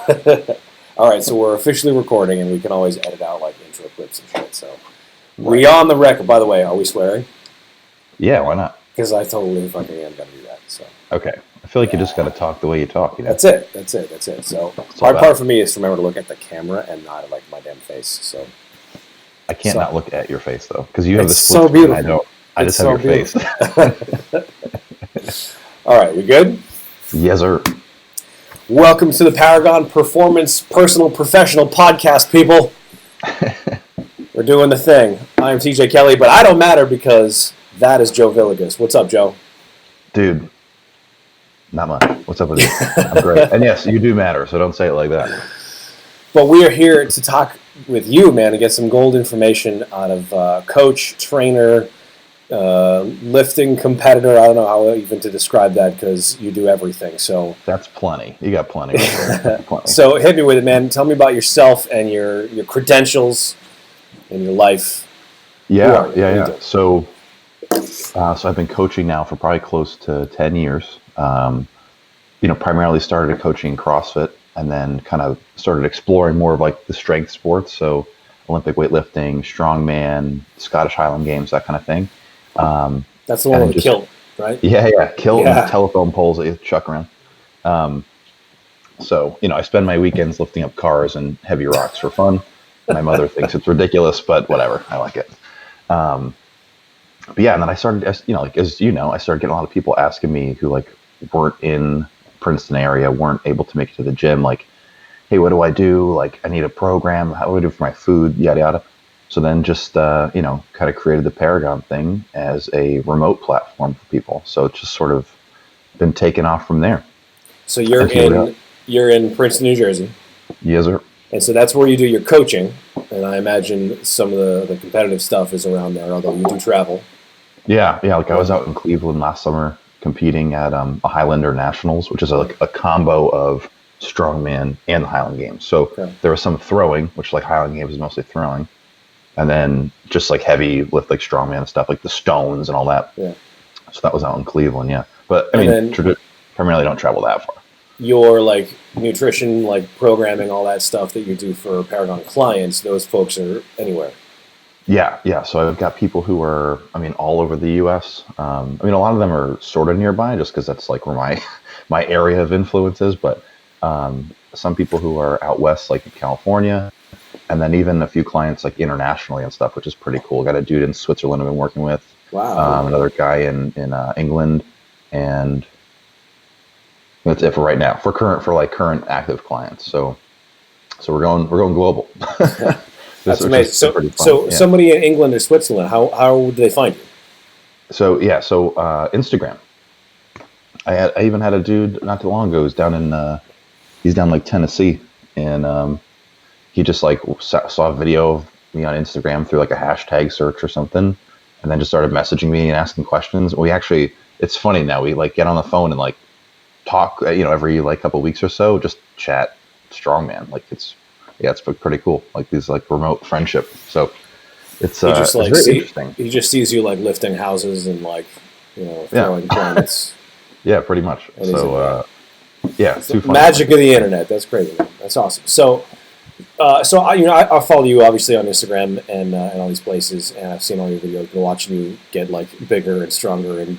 All right, so we're officially recording, and we can always edit out like intro clips and shit. So we on the record. By the way, are we swearing? Yeah, why not? Because I totally fucking am gonna do that. So okay, I feel like you just got to talk the way you talk. You know? That's it. So hard part for me is to remember to look at the camera and not at like my damn face. So I can't not look at your face though, because you have this so beautiful. I don't. I just have your face. All right, we good? Yes, sir. Welcome to the Paragon Performance Personal Professional Podcast, people. We're doing the thing. I'm TJ Kelly, but I don't matter because that is Joe Villegas. What's up, Joe? Dude, not much. What's up with you? I'm great. And yes, you do matter, so don't say it like that. But we are here to talk with you, man, and get some gold information out of coach, trainer, lifting competitor. I don't know how even to describe that because you do everything. So that's plenty. You got plenty. Plenty. So hit me with it, man. Tell me about yourself and your credentials and your life. Yeah. So I've been coaching now for probably close to 10 years. Primarily started coaching CrossFit and then kind of started exploring more of like the strength sports. So Olympic weightlifting, strongman, Scottish Highland Games, that kind of thing. That's the one with the kilt, right? Yeah. Kilt and telephone poles that you chuck around. So I spend my weekends lifting up cars and heavy rocks for fun. My mother thinks it's ridiculous, but whatever. I like it. But yeah, and then I started, I started getting a lot of people asking me who like weren't in Princeton area, weren't able to make it to the gym. Like, hey, what do I do? Like, I need a program. How do I do for my food? Yada, yada. So then just, kind of created the Paragon thing as a remote platform for people. So it's just sort of been taken off from there. So you're in Princeton, New Jersey. Yes, sir. And so that's where you do your coaching. And I imagine some of the competitive stuff is around there, although you do travel. Yeah. Like I was out in Cleveland last summer competing at a Highlander Nationals, which is a combo of strongman and the Highland Games. So there was some throwing, which like Highland Games is mostly throwing. And then just like heavy lift, like strongman stuff, like the stones and all that. Yeah. So that was out in Cleveland, yeah. But I mean, primarily don't travel that far. Your like nutrition, like programming, all that stuff that you do for Paragon clients, those folks are anywhere. Yeah. So I've got people who are, all over the U.S. A lot of them are sort of nearby just because that's like where my area of influence is. But some people who are out west, like in California, and then even a few clients like internationally and stuff, which is pretty cool. Got a dude in Switzerland I've been working with. Wow. Another guy in England, and that's it for right now. For current active clients. So we're going global. That's amazing. So somebody in England or Switzerland, how would they find you? So Instagram. I even had a dude not too long ago who's he's down like Tennessee, and he just like saw a video of me on Instagram through like a hashtag search or something, and then just started messaging me and asking questions. It's funny now. We like get on the phone and like talk, every like couple of weeks or so, just chat strongman. Like it's pretty cool. Like these like remote friendship. So it's very interesting. He just sees you like lifting houses and like throwing planets. Yeah, pretty much. So it's too funny. Magic of the internet. That's crazy, man. That's awesome. So I follow you obviously on Instagram and all these places, and I've seen all your videos. Been watching you get like bigger and stronger and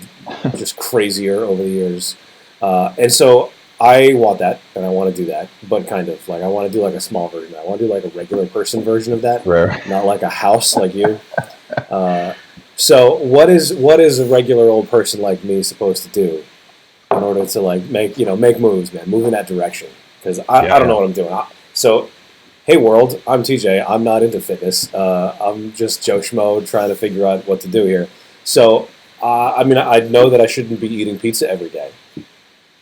just crazier over the years. And so I want that, and I want to do that, but kind of like I want to do like a small version. I want to do like a regular person version of that, not like a house like you. So what is a regular old person like me supposed to do in order to like make moves, man, move in that direction? Because I don't know what I'm doing. So, hey world, I'm TJ. I'm not into fitness. I'm just Joe Schmo trying to figure out what to do here. So, I know that I shouldn't be eating pizza every day.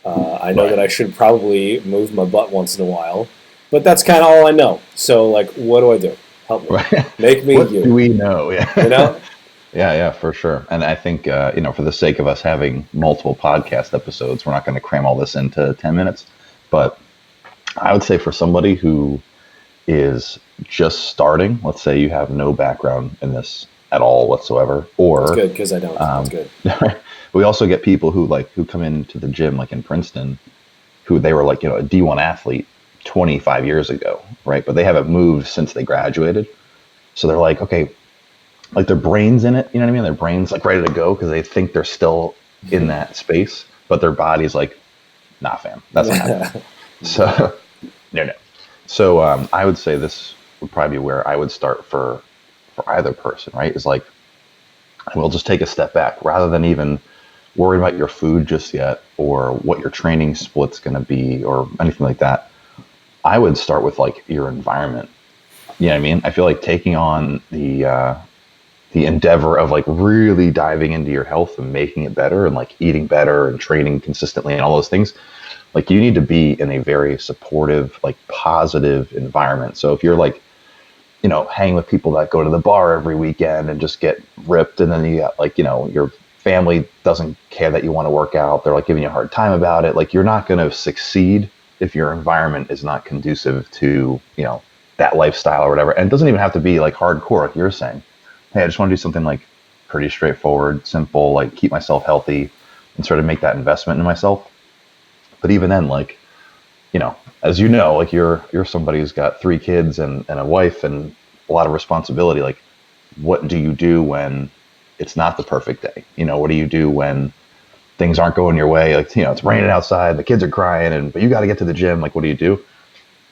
I know that I should probably move my butt once in a while, but that's kind of all I know. So, like, what do I do? Help me. Make me what you. Do we know? Yeah. You know? Yeah, for sure. And I think, for the sake of us having multiple podcast episodes, we're not going to cram all this into 10 minutes. But I would say for somebody who is just starting, let's say you have no background in this at all whatsoever, or that's good because I don't. That's good. We also get people who come into the gym, like in Princeton, who they were like, a D1 athlete 25 years ago, right? But they haven't moved since they graduated. So they're like, okay, like their brain's in it, you know what I mean? Their brain's like ready to go because they think they're still in that space, but their body's like, nah, fam, that's not happening. So, no. So I would say this would probably be where I would start for either person, right? Is like, we'll just take a step back rather than even worry about your food just yet or what your training split's going to be or anything like that. I would start with like your environment. You know what I mean? I feel like taking on the endeavor of like really diving into your health and making it better and like eating better and training consistently and all those things, like you need to be in a very supportive, like positive environment. So if you're like, you know, hanging with people that go to the bar every weekend and just get ripped, and then you got like, you know, your family doesn't care that you want to work out, they're like giving you a hard time about it, like you're not going to succeed if your environment is not conducive to, you know, that lifestyle or whatever. And it doesn't even have to be like hardcore, like you're saying. Hey, I just want to do something like pretty straightforward, simple, like keep myself healthy and sort of make that investment in myself. But even then, like, you know, as you know, like you're somebody who's got 3 kids and a wife and a lot of responsibility. Like, what do you do when it's not the perfect day? You know, what do you do when things aren't going your way? Like, you know, it's raining outside, the kids are crying, but you got to get to the gym. Like, what do you do?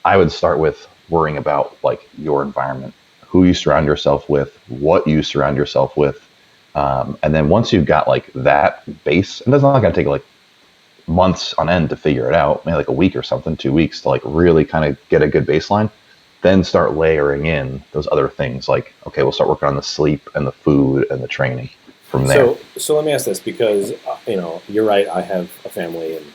I would start with worrying about like your environment, who you surround yourself with, what you surround yourself with. And then once you've got like that base, and that's not going to take like months on end to figure it out, maybe like a week or something, 2 weeks to like really kind of get a good baseline, then start layering in those other things. Like, okay, we'll start working on the sleep and the food and the training from there. So let me ask this, because, you know, you're right. I have a family, and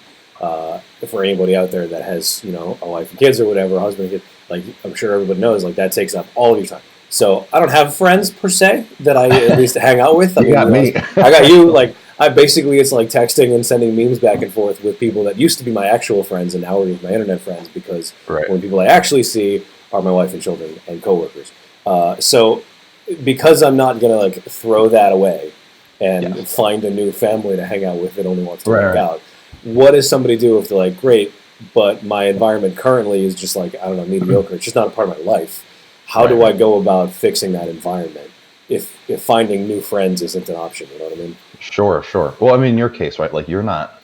for anybody out there that has, you know, a wife and kids or whatever, a husband and kids, like I'm sure everybody knows, like that takes up all of your time. So I don't have friends per se that I at least hang out with. I mean, got me. I got you. Like I basically, it's like texting and sending memes back and forth with people that used to be my actual friends and now are just my internet friends, because when people I actually see are my wife and children and coworkers. So because I'm not gonna like throw that away and find a new family to hang out with that only wants to work out, what does somebody do if they're like, great, but my environment currently is just like, I don't know, mediocre. It's just not a part of my life. How do I go about fixing that environment if finding new friends isn't an option? You know what I mean? Sure. Well, I mean, in your case, right? Like you're not,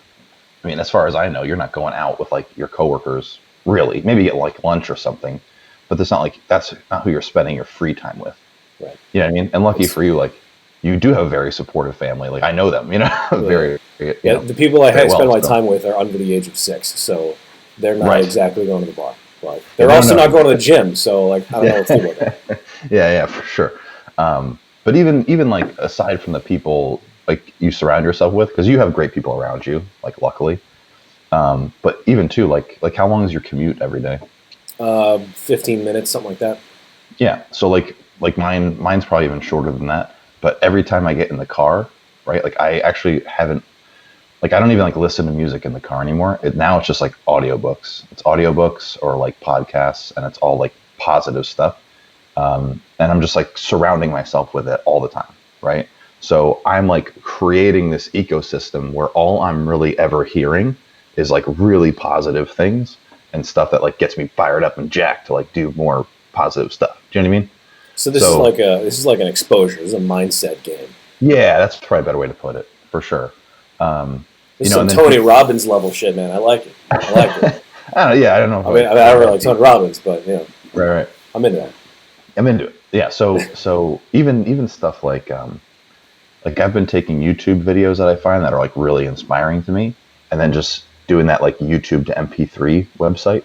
I mean, as far as I know, you're not going out with like your coworkers really. Maybe get like lunch or something, but that's not who you're spending your free time with. Right. You know what I mean? And lucky for you, like you do have a very supportive family. Like I know them, you know, very. You know, the people I spend my time with are under the age of 6, so they're not exactly going to the bar. But they're also not going to the gym, so like I don't know what to do about that. Yeah, for sure. But even like aside from the people like you surround yourself with, because you have great people around you, like luckily. But even too, like how long is your commute every day? 15 minutes, something like that. Yeah. So like mine's probably even shorter than that. But every time I get in the car, right? Like I actually haven't, like I don't even like listen to music in the car anymore. Now it's just like audiobooks. It's audiobooks or like podcasts, and it's all like positive stuff. And I'm just like surrounding myself with it all the time, right? So I'm like creating this ecosystem where all I'm really ever hearing is like really positive things and stuff that like gets me fired up and jacked to like do more positive stuff. Do you know what I mean? So this is like an exposure. This is a mindset game. Yeah, that's probably a better way to put it, for sure. This is some Tony Robbins level shit, man. I like it. I don't know. I don't really like Tony Robbins, but you know, right. I'm into that. I'm into it. Yeah. So even stuff like I've been taking YouTube videos that I find that are like really inspiring to me, and then just doing that like YouTube to MP3 website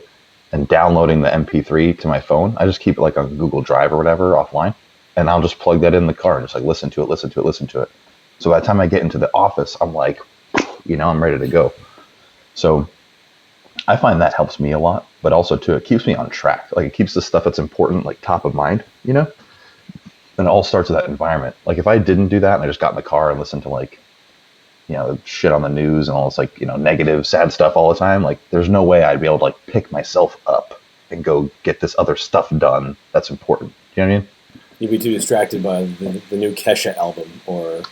and downloading the MP3 to my phone. I just keep it like on Google Drive or whatever offline, and I'll just plug that in the car and just like listen to it. So by the time I get into the office, I'm like, you know, I'm ready to go. So I find that helps me a lot, but also too, it keeps me on track. Like it keeps the stuff that's important, like top of mind, you know, and it all starts with that environment. Like if I didn't do that and I just got in the car and listened to like, you know, shit on the news and all this like, you know, negative, sad stuff all the time, like there's no way I'd be able to like pick myself up and go get this other stuff done that's important. Do you know what I mean? You'd be too distracted by the new Kesha album, or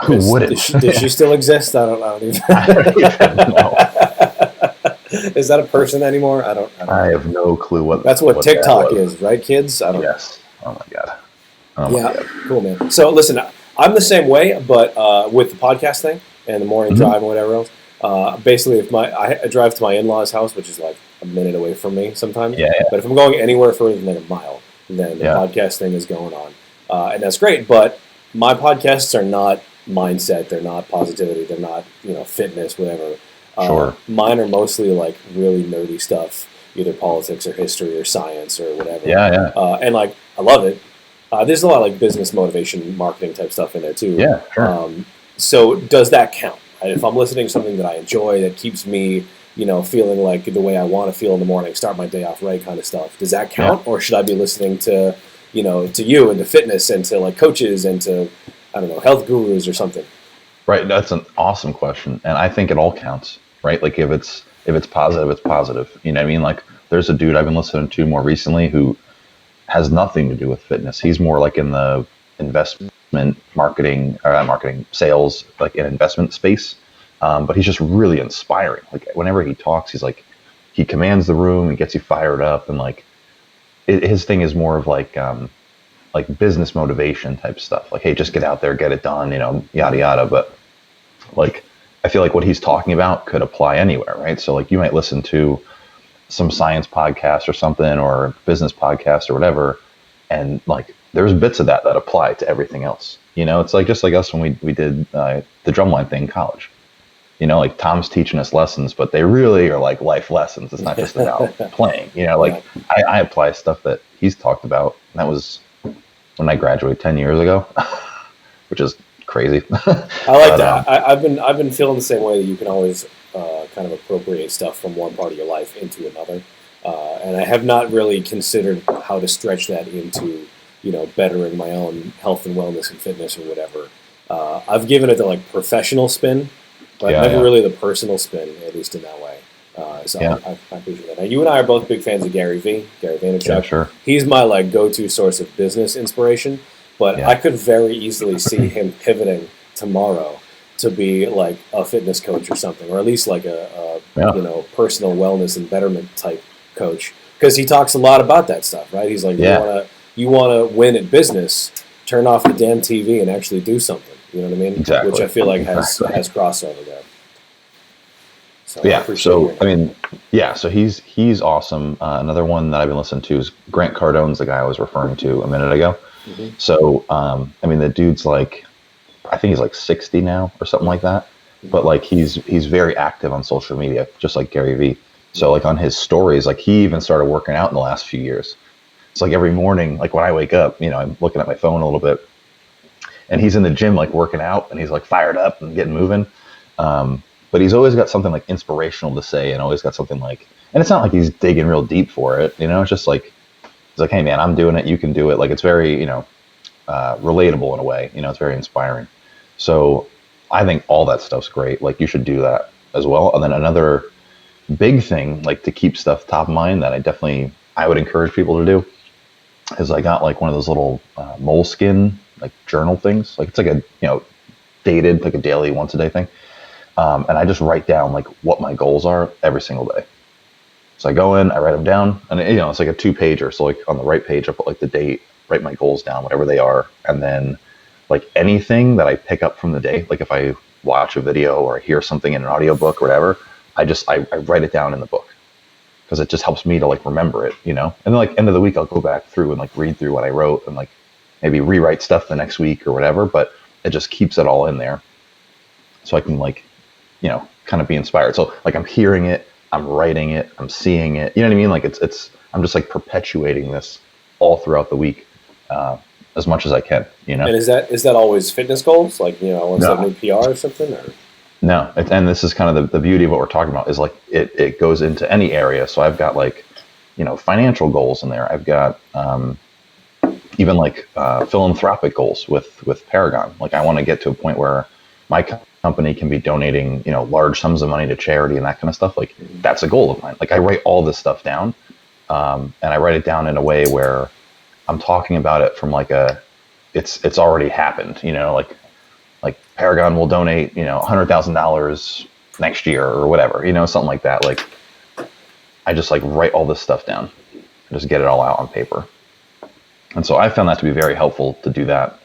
who wouldn't? Does she still exist? I don't even know. Is that a person anymore? I don't I know. have no clue what. That's what that TikTok was. is, right, kids? I don't know. Yes. Oh my god. Oh my Yeah, god. cool, man. So listen, I'm the same way, but with the podcast thing and the morning Mhm. drive and whatever else. Basically, if I drive to my in-laws' house, which is like a minute away from me sometimes, Yeah. but if I'm going anywhere further than like a mile, then the Yeah. podcast thing is going on, and that's great. But my podcasts are not mindset; they're not positivity; they're not fitness, whatever. Sure. Mine are mostly like really nerdy stuff, either politics or history or science or whatever. Yeah. Yeah. And like I love it. There's a lot of like business motivation, marketing type stuff in there too. Yeah. Sure. So does that count? If I'm listening to something that I enjoy that keeps me, feeling like the way I want to feel in the morning, start my day off right, kind of stuff. Does that count, or should I be listening to, to you and to fitness and to like coaches and to, I don't know, health gurus or something? Right. That's an awesome question, and I think it all counts. Right. Like if it's positive, it's positive. You know what I mean? Like there's a dude I've been listening to more recently who has nothing to do with fitness. He's more like in the investment marketing, or not marketing, sales, like in investment space. But he's just really inspiring. Like whenever he talks, he's like, he commands the room and gets you fired up. And like his thing is more of like business motivation type stuff. Like, hey, just get out there, get it done, yada, yada. But like, I feel like what he's talking about could apply anywhere, right? So like you might listen to some science podcast or something, or business podcast or whatever, and like there's bits of that apply to everything else. It's like just like us when we did the drumline thing in college. Like Tom's teaching us lessons, but they really are like life lessons. It's not just about playing. Like I apply stuff that he's talked about. And that was when I graduated 10 years ago, which is crazy. I like that. I've been feeling the same way, that you can always kind of appropriate stuff from one part of your life into another, and I have not really considered how to stretch that into bettering my own health and wellness and fitness or whatever. I've given it the like professional spin, but never really the personal spin, at least in that way. So I appreciate that. Now, you and I are both big fans of Gary Vaynerchuk. Yeah, sure. He's my like go-to source of business inspiration. But I could very easily see him pivoting tomorrow to be like a fitness coach or something, or at least like a personal wellness and betterment type coach, because he talks a lot about that stuff, right? He's like, you want to win at business, turn off the damn TV and actually do something. You know what I mean? Exactly. Which I feel like has crossover there. So So he's awesome. Another one that I've been listening to is Grant Cardone's the guy I was referring to a minute ago. Mm-hmm. So, the dude's like, I think he's like 60 now or something like that. Mm-hmm. But like, he's very active on social media, just like Gary Vee. So like on his stories, like he even started working out in the last few years. It's like every morning, like when I wake up, I'm looking at my phone a little bit, and he's in the gym, like working out, and he's like fired up and getting moving. But he's always got something like inspirational to say, and always got something like, and it's not like he's digging real deep for it. It's just like, it's like, hey man, I'm doing it. You can do it. Like it's very, relatable in a way, it's very inspiring. So I think all that stuff's great. Like you should do that as well. And then another big thing, like to keep stuff top of mind that I would encourage people to do is I got like one of those little moleskin, like journal things. Like it's like a, dated, like a daily once a day thing. And I just write down like what my goals are every single day. So I go in, I write them down, and it's like a 2-pager. So like on the right page, I put like the date, write my goals down, whatever they are. And then like anything that I pick up from the day, like if I watch a video or I hear something in an audiobook or whatever, I write it down in the book, because it just helps me to like remember it, And then like end of the week, I'll go back through and like read through what I wrote and like maybe rewrite stuff the next week or whatever, but it just keeps it all in there. So I can like, kind of be inspired. So like I'm hearing it, I'm writing it, I'm seeing it. You know what I mean? Like I'm just like perpetuating this all throughout the week, as much as I can. And is that always fitness goals? Like I want to set a new PR or something? Or no? And this is kind of the beauty of what we're talking about is like it goes into any area. So I've got like financial goals in there. I've got even like philanthropic goals with Paragon. Like I want to get to a point where my company can be donating, large sums of money to charity and that kind of stuff. Like that's a goal of mine. Like I write all this stuff down, and I write it down in a way where I'm talking about it from like it's already happened. Like Paragon will donate, $100,000 next year or whatever. Something like that. Like I just like write all this stuff down, just get it all out on paper. And so I found that to be very helpful to do that,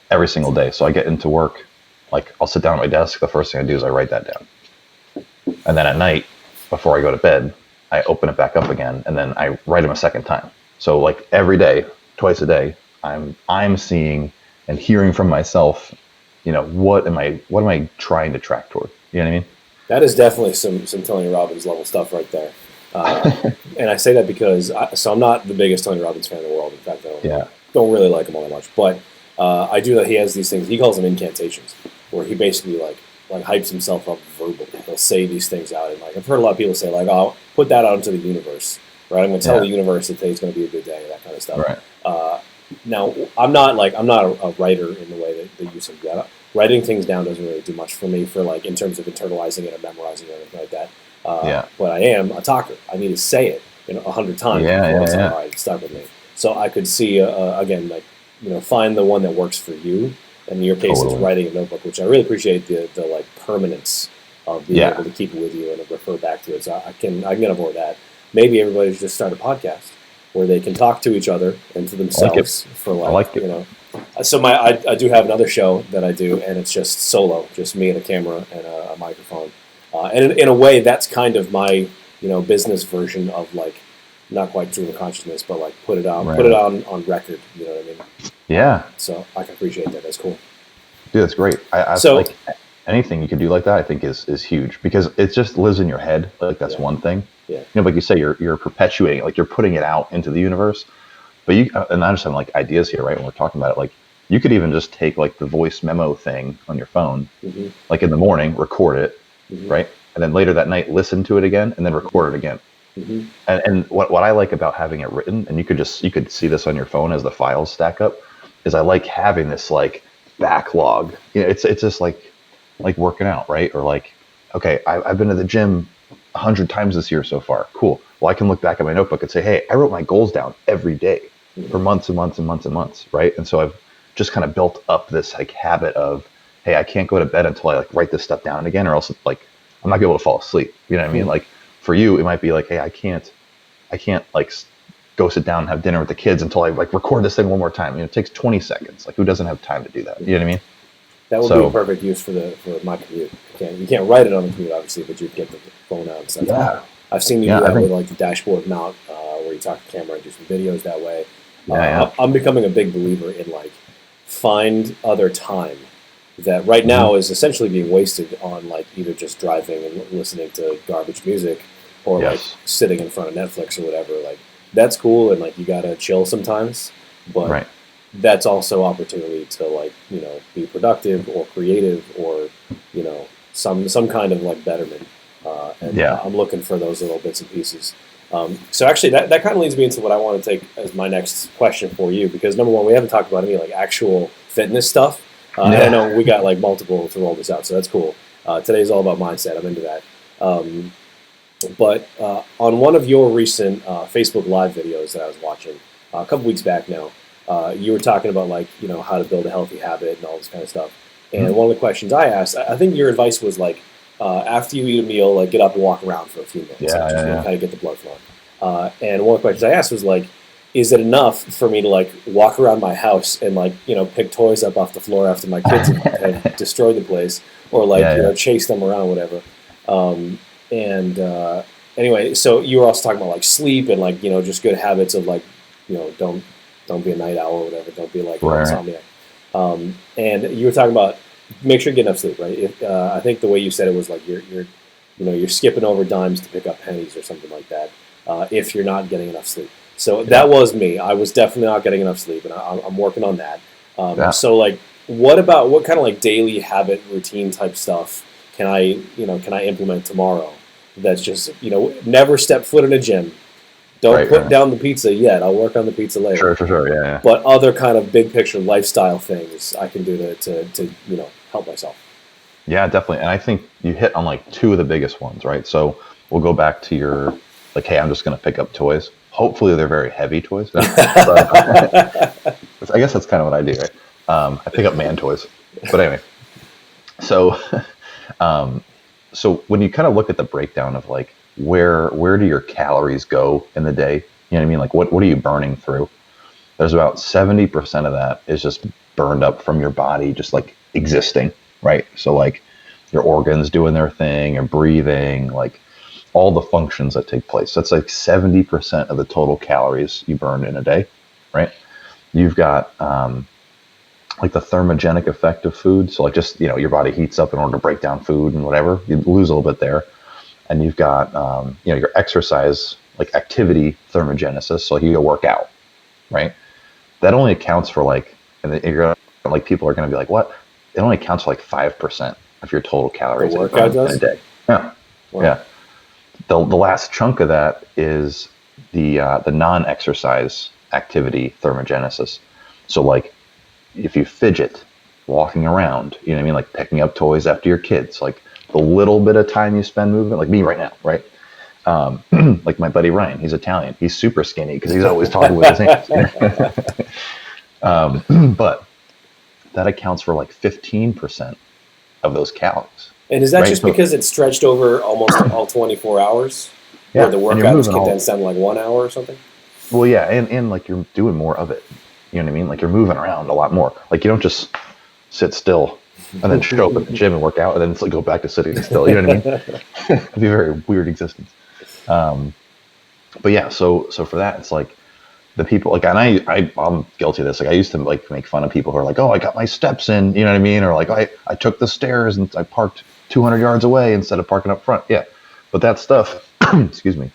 every single day. So I get into work, like I'll sit down at my desk. The first thing I do is I write that down. And then at night, before I go to bed, I open it back up again, and then I write them a second time. So like every day, twice a day, I'm seeing and hearing from myself, what am I trying to track toward? You know what I mean? That is definitely some Tony Robbins level stuff right there. And I say that because I'm not the biggest Tony Robbins fan in the world. In fact, I don't really like him all that much. But I do that. He has these things. He calls them incantations, where he basically like hypes himself up verbally. He'll say these things out, and like I've heard a lot of people say like, "Oh, put that out into the universe." Right? I'm going to tell the universe that today's going to be a good day, that kind of stuff. Right. Now, I'm not a writer in the way that you said. Writing things down doesn't really do much for me for like in terms of internalizing it or memorizing it or anything like that. But I am a talker. I need to say it 100 times before it's all right, it's stuck with me. So I could see again, like find the one that works for you. And in your case, it's writing a notebook, which I really appreciate the like permanence of being able to keep it with you and refer back to it. So I can avoid that. Maybe everybody should just start a podcast where they can talk to each other and to themselves for like So I do have another show that I do, and it's just solo, just me and a camera and a microphone. And in a way, that's kind of my business version of like not quite stream of consciousness, but like put it on record. You know what I mean? Yeah. So I can appreciate that. That's cool. Dude, that's great. I like anything you can do like that. I think is huge because it just lives in your head. Like that's one thing. Yeah. Like you say, you're perpetuating, like you're putting it out into the universe. But and I just have like ideas here, right? When we're talking about it, like you could even just take like the voice memo thing on your phone, like in the morning, record it, right? And then later that night, listen to it again, and then record it again. And what I like about having it written, and you could see this on your phone as the files stack up, is I like having this like backlog. It's just like working out, right? Or like, okay, I've been to the gym 100 times this year so far. Cool. Well, I can look back at my notebook and say, hey, I wrote my goals down every day for months and months and months and months, right? And so I've just kind of built up this like habit of, hey, I can't go to bed until I like write this stuff down again, or else like I'm not gonna be able to fall asleep. You know what I mean? Like for you, it might be like, hey, I can't like go sit down and have dinner with the kids until I like record this thing one more time. It takes 20 seconds. Like who doesn't have time to do that? You know what I mean? That would be a perfect use for my commute. You can't write it on the commute, obviously, but you'd get the phone out and stuff. Yeah. I've seen you do that with like the dashboard mount, where you talk to the camera and do some videos that way. I'm becoming a big believer in like find other time that right now is essentially being wasted on like either just driving and listening to garbage music or like sitting in front of Netflix or whatever. Like that's cool and like you gotta chill sometimes, but that's also opportunity to like be productive or creative or some kind of like betterment. I'm looking for those little bits and pieces. So actually that kind of leads me into what I want to take as my next question for you, because number one, we haven't talked about any like actual fitness stuff. And I know we got like multiple to roll this out, so that's cool. Today's all about mindset. I'm into that. But on one of your recent Facebook Live videos that I was watching a couple weeks back now, you were talking about like, how to build a healthy habit and all this kind of stuff. And one of the questions I asked, I think your advice was like, after you eat a meal, like get up and walk around for a few minutes, kind of get the blood flowing. And one of the questions I asked was like, is it enough for me to like walk around my house and like, pick toys up off the floor after my kids have destroyed the place, or like, chase them around, whatever. Anyway, so you were also talking about like sleep and like, just good habits of like, don't be a night owl or whatever. Don't be like insomniac. And you were talking about make sure you get enough sleep, right? I think the way you said it was like you're skipping over dimes to pick up pennies or something like that. If you're not getting enough sleep. So that was me. I was definitely not getting enough sleep, and I'm working on that. So like, what kind of like daily habit routine type stuff can I implement tomorrow? That's just never step foot in a gym. Don't put down the pizza yet. I'll work on the pizza later. Sure, yeah. But other kind of big picture lifestyle things I can do to help myself. Yeah, definitely. And I think you hit on like two of the biggest ones, right? So we'll go back to your like, hey, I'm just going to pick up toys. Hopefully they're very heavy toys. But, I guess that's kind of what I do, right? I pick up man toys. But anyway, so when you kind of look at the breakdown of like where do your calories go in the day? You know what I mean? Like what are you burning through? There's about 70% of that is just burned up from your body, just like existing, right? So like your organs doing their thing and breathing, like all the functions that take place. That's like 70% of the total calories you burn in a day, right? You've got like the thermogenic effect of food. So like just, your body heats up in order to break down food and whatever. You lose a little bit there. And you've got, your exercise, like activity thermogenesis. So like you go work out, right? That only accounts for like, and you're like, people are going to be like, what? It only accounts for like 5% of your total calories The workout in a day. Yeah. Wow. Yeah. The last chunk of that is the non-exercise activity thermogenesis. So like if you fidget, walking around, you know what I mean? Like picking up toys after your kids, like the little bit of time you spend moving, like me right now, right? Like my buddy Ryan, he's Italian. He's super skinny because he's always talking with his hands. But that accounts for like 15% of those calories. And is that right? just because it's stretched over almost all 24 hours? Yeah. Where the workout is condensed down to like 1 hour or something? Well, yeah, and like you're doing more of it. You know what I mean? Like you're moving around a lot more. Like you don't just sit still and then show up at the gym and work out and then it's like go back to sitting still. You know what I mean? It'd be a very weird existence. But yeah, so for that, it's like the people like, and I'm guilty of this. Like I used to like make fun of people who are like, oh, I got my steps in, you know what I mean? Or like, I took the stairs and I parked 200 yards away instead of parking up front. Yeah. But that stuff, excuse me,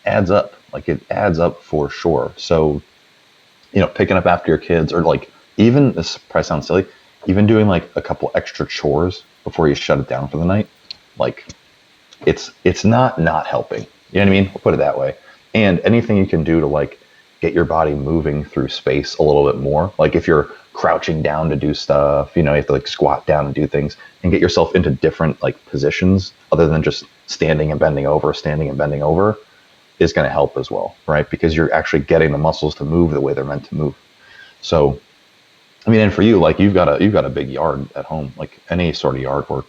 adds up. Like it adds up for sure. So, picking up after your kids or like even, this probably sounds silly, even doing like a couple extra chores before you shut it down for the night, like it's not helping. You know what I mean? I'll put it that way. And anything you can do to like get your body moving through space a little bit more. Like if you're crouching down to do stuff, you have to like squat down and do things and get yourself into different like positions other than just standing and bending over is going to help as well, right? Because you're actually getting the muscles to move the way they're meant to move. So, I mean, and for you, like you've got a big yard at home, like any sort of yard work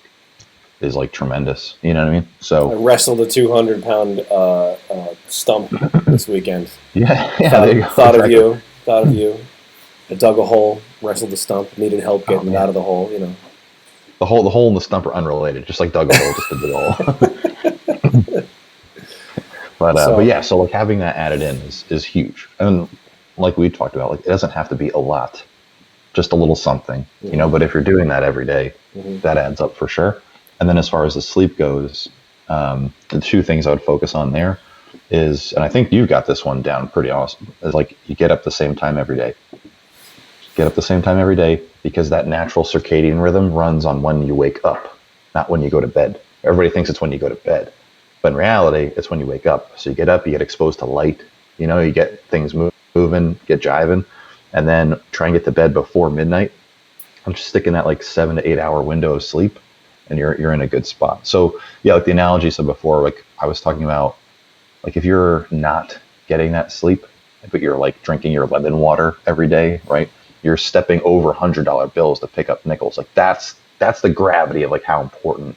is like tremendous. You know what I mean? So I wrestled a 200-pound stump this weekend. Yeah. Thought of you. I dug a hole, wrestled the stump, needed help getting it out of the hole. The hole and the stump are unrelated. Just like dug a hole, just to dig a hole. But yeah, so like having that added in is huge. And like we talked about, like it doesn't have to be a lot, just a little something, but if you're doing that every day, that adds up for sure. And then as far as the sleep goes, the two things I would focus on there is, and I think you got this one down pretty awesome, is like you get up the same time every day. Get up the same time every day because that natural circadian rhythm runs on when you wake up, not when you go to bed. Everybody thinks it's when you go to bed. But in reality, it's when you wake up. So you get up, you get exposed to light, you get things moving, get jiving, and then try and get to bed before midnight. I'm just sticking that like 7 to 8 hour window of sleep, and you're in a good spot. So yeah, like the analogy I said before, like I was talking about, like if you're not getting that sleep, but you're like drinking your lemon water every day, right? You're stepping over $100 bills to pick up nickels. Like that's the gravity of like how important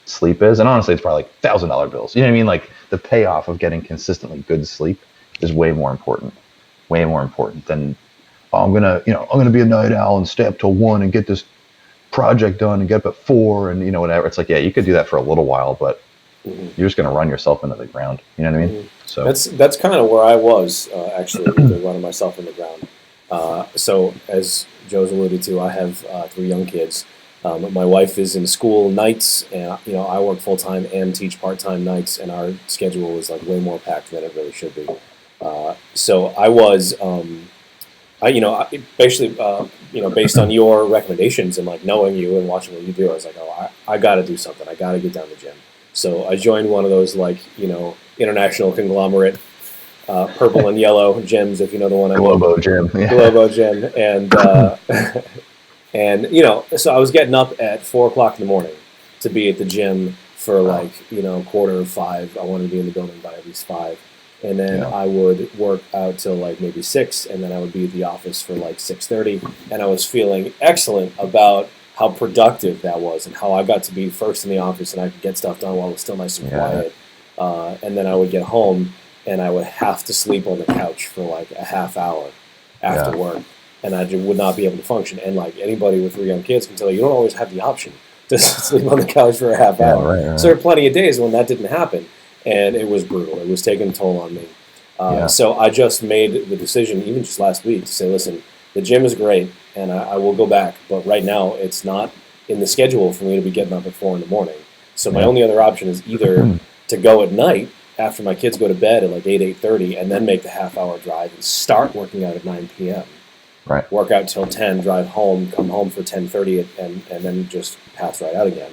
sleep is. And honestly, it's probably like $1,000 bills. You know what I mean? Like the payoff of getting consistently good sleep is way more important than, oh, I'm gonna be a night owl and stay up till 1 and get this project done and get up at 4 and whatever. It's like, yeah, you could do that for a little while, but you're just gonna run yourself into the ground. You know what I mean? So that's kind of where I was actually running myself in the ground. So as Joe's alluded to, I have 3 young kids. My wife is in school nights, and I work full time and teach part time nights, and our schedule is like way more packed than it really should be. So I was, basically, based on your recommendations and like knowing you and watching what you do, I was like, oh, I got to do something. I got to get down the gym. So I joined one of those like international conglomerate. Purple and yellow gyms, if you know the one I mean. Globo gym. Yeah. Globo gym. And, so I was getting up at 4:00 in the morning to be at the gym for like, 4:45. I wanted to be in the building by at least 5. And then I would work out till like maybe 6, and then I would be at the office for like 6:30. And I was feeling excellent about how productive that was and how I got to be first in the office and I could get stuff done while it was still nice and quiet. and then I would get home and I would have to sleep on the couch for like a half hour after work, and I just would not be able to function. And like anybody with 3 young kids can tell you, you don't always have the option to sleep on the couch for a half hour. Right. So there are plenty of days when that didn't happen, and it was brutal. It was taking a toll on me. So I just made the decision, even just last week, to say, listen, the gym is great, and I will go back, but right now it's not in the schedule for me to be getting up at 4 a.m. So my only other option is either to go at night after my kids go to bed at like 8:30, and then make the half-hour drive and start working out at 9 p.m. Right. Work out till 10, drive home, come home for 10:30, and then just pass right out again.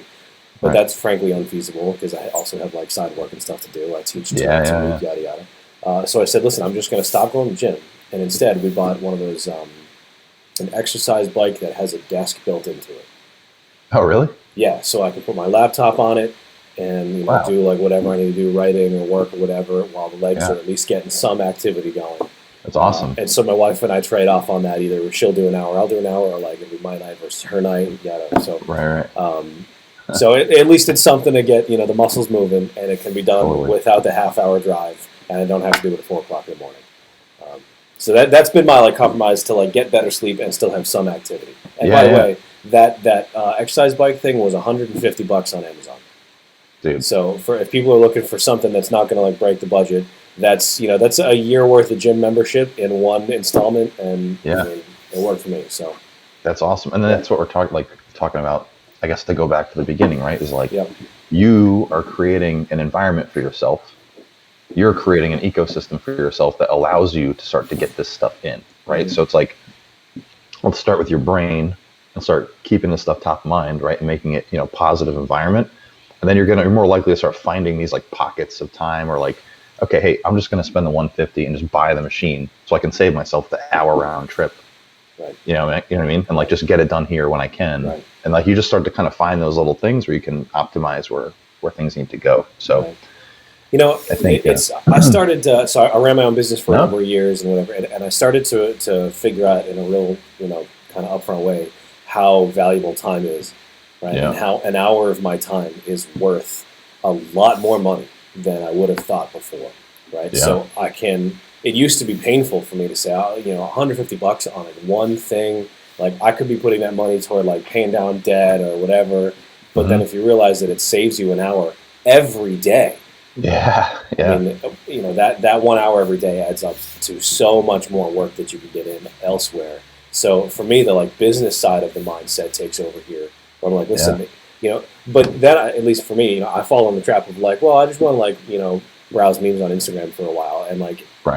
But that's frankly unfeasible because I also have like side work and stuff to do. I teach 2 nights a week, yada yada. So I said, listen, I'm just going to stop going to the gym, and instead we bought one of those an exercise bike that has a desk built into it. Oh, really? Yeah, so I can put my laptop on it and do like whatever I need to do, writing or work or whatever, while the legs are at least getting some activity going. That's awesome. And so my wife and I trade off on that. Either she'll do an hour, I'll do an hour, or like it'll be my night versus her night. Yada. So right. So at least it's something to get the muscles moving, and it can be done without the half-hour drive, and I don't have to do it at 4 o'clock in the morning. So that's been my compromise to get better sleep and still have some activity. And by the way, that exercise bike thing was $150 on Amazon. Dude. So if people are looking for something that's not going to break the budget, that's a year worth of gym membership in one installment, and it worked for me. So that's awesome, and then that's what we're talking about. I guess to go back to the beginning, right? Is you are creating an environment for yourself. You're creating an ecosystem for yourself that allows you to start to get this stuff in, right? Mm-hmm. So it's let's start with your brain and start keeping this stuff top of mind, right? And making it, positive environment. And then you're more likely to start finding these pockets of time, or okay, hey, I'm just going to spend the $150 and just buy the machine so I can save myself the hour round trip. Right. You know what I mean? And just get it done here when I can. Right. And you just start to kind of find those little things where you can optimize where things need to go. So, right. I think I started. So I ran my own business for a number of years and whatever, and I started to figure out in a real, kind of upfront way how valuable time is, right? Yeah. And how an hour of my time is worth a lot more money than I would have thought before, right? Yeah. So it used to be painful for me to say, $150 on one thing. I could be putting that money toward paying down debt or whatever, but then if you realize that it saves you an hour every day. Yeah. I mean, that 1 hour every day adds up to so much more work that you can get in elsewhere. So for me, the business side of the mindset takes over here. Where I'm listen, but then at least for me, I fall in the trap of I just want to browse memes on Instagram for a while, and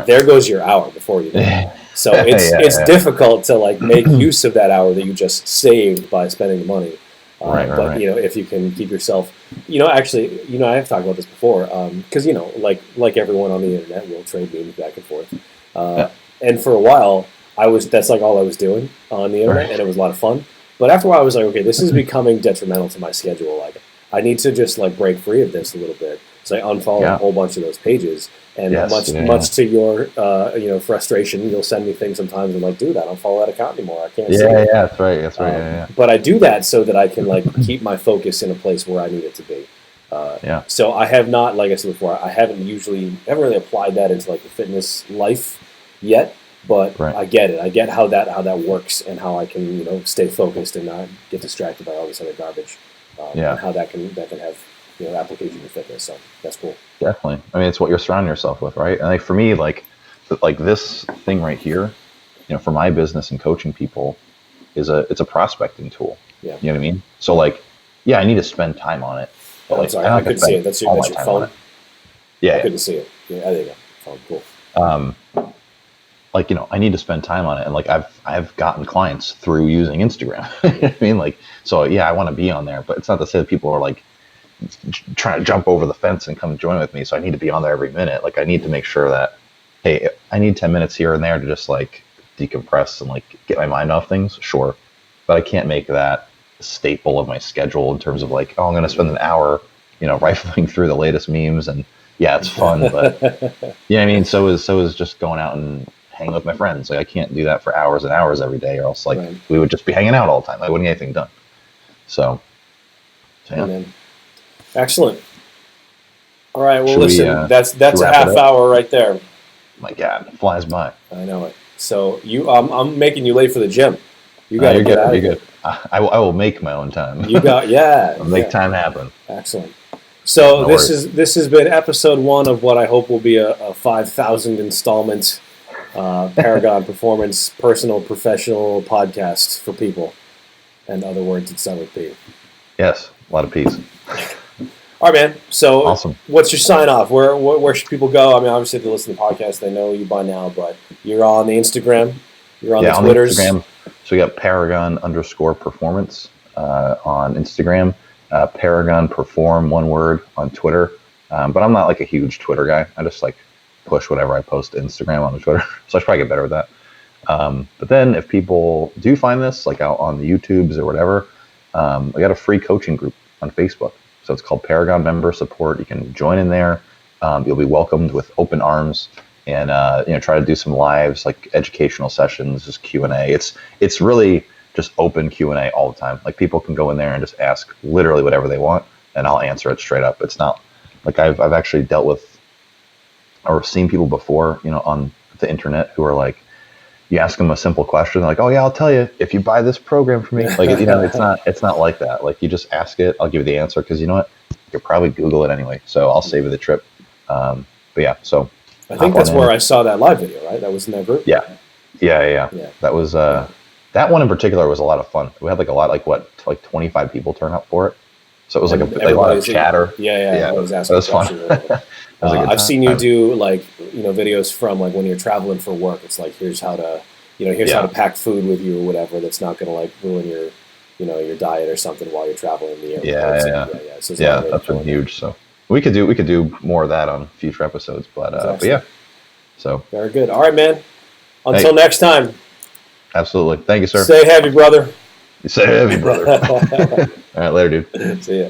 there goes your hour before you do it. So it's difficult to make use of that hour that you just saved by spending the money. But if you can keep yourself, actually, I have talked about this before, because like everyone on the internet, we'll trade memes back and forth. And for a while, that's all I was doing on the internet, and it was a lot of fun. But after a while, I was okay, this is becoming detrimental to my schedule. I need to just break free of this a little bit. So I unfollowed a whole bunch of those pages, and much to your frustration, you'll send me things sometimes. I'm dude, I don't follow that account anymore. I can't. That's right. But I do that so that I can keep my focus in a place where I need it to be. So I have not, like I said before, I haven't really applied that into the fitness life yet. But I get it. I get how that works, and how I can stay focused and not get distracted by all this other garbage. And how that can have application to fitness. So that's cool. Definitely. I mean, it's what you're surrounding yourself with, right? And for me, this thing right here, for my business and coaching people, it's a prospecting tool. Yeah. You know what I mean? So I need to spend time on it. But I'm sorry, I couldn't see it. That's your phone. Yeah. I couldn't see it. Yeah, there you go. Phone, cool. I need to spend time on it, and I've gotten clients through using Instagram. You know what I mean? So I want to be on there, but it's not to say that people are trying to jump over the fence and come join with me. So I need to be on there every minute. I need to make sure that, hey, I need 10 minutes here and there to just decompress and get my mind off things. Sure. But I can't make that a staple of my schedule in terms of I'm going to spend an hour, rifling through the latest memes, and it's fun, but I mean, so is just going out and hanging with my friends. I can't do that for hours and hours every day, or else we would just be hanging out all the time. I wouldn't get anything done. So yeah. Excellent. All right. Well, Should we, listen, that's a wrap it half up? hour right there. My God, it flies by. I know it. So I'm making you late for the gym. You got to You're get good. out of You're here. good. I will make my own time. You got I'll make time happen. Excellent. So No this has been episode 1 of what I hope will be a 5,000 installment Paragon Performance personal professional podcast for people, and other words that start with P. Yes, a lot of peace. All right, man. So Awesome. What's your sign off? Where should people go? I mean, obviously, if they listen to the podcast, they know you by now, but you're on the Instagram. You're on the Twitters. On Instagram. So we got Paragon_performance on Instagram. Paragon Perform, one word, on Twitter. But I'm not like a huge Twitter guy. I just like push whatever I post to Instagram on the Twitter. So I should probably get better with that. But then if people do find this, like out on the YouTubes or whatever, we got a free coaching group on Facebook. So it's called Paragon Member Support. You can join in there. You'll be welcomed with open arms, and try to do some lives, like educational sessions, just Q&A. It's really just open Q&A all the time. Like people can go in there and just ask literally whatever they want, and I'll answer it straight up. It's not like I've actually dealt with or seen people before, on the internet who are like, you ask them a simple question, they're like, oh yeah, I'll tell you if you buy this program for me. Like, it's not like that. Like, you just ask it, I'll give you the answer, because you know what, you could probably Google it anyway. So I'll save you the trip. But yeah, so I think that's where I saw that live video, right? That was in that group. Yeah. That was that one in particular was a lot of fun. We had like 25 people turn up for it. So it was like a lot of chatter. Yeah. It was fun. I've seen you do videos from like when you're traveling for work. It's like, here's how to how to pack food with you or whatever that's not going to like ruin your your diet or something while you're traveling in the airport. So that's been huge. So we could do more of that on future episodes. But yeah. So very good. All right, man. Until next time. Absolutely. Thank you, sir. Stay heavy, brother. Stay heavy, brother. All right, later, dude. See ya.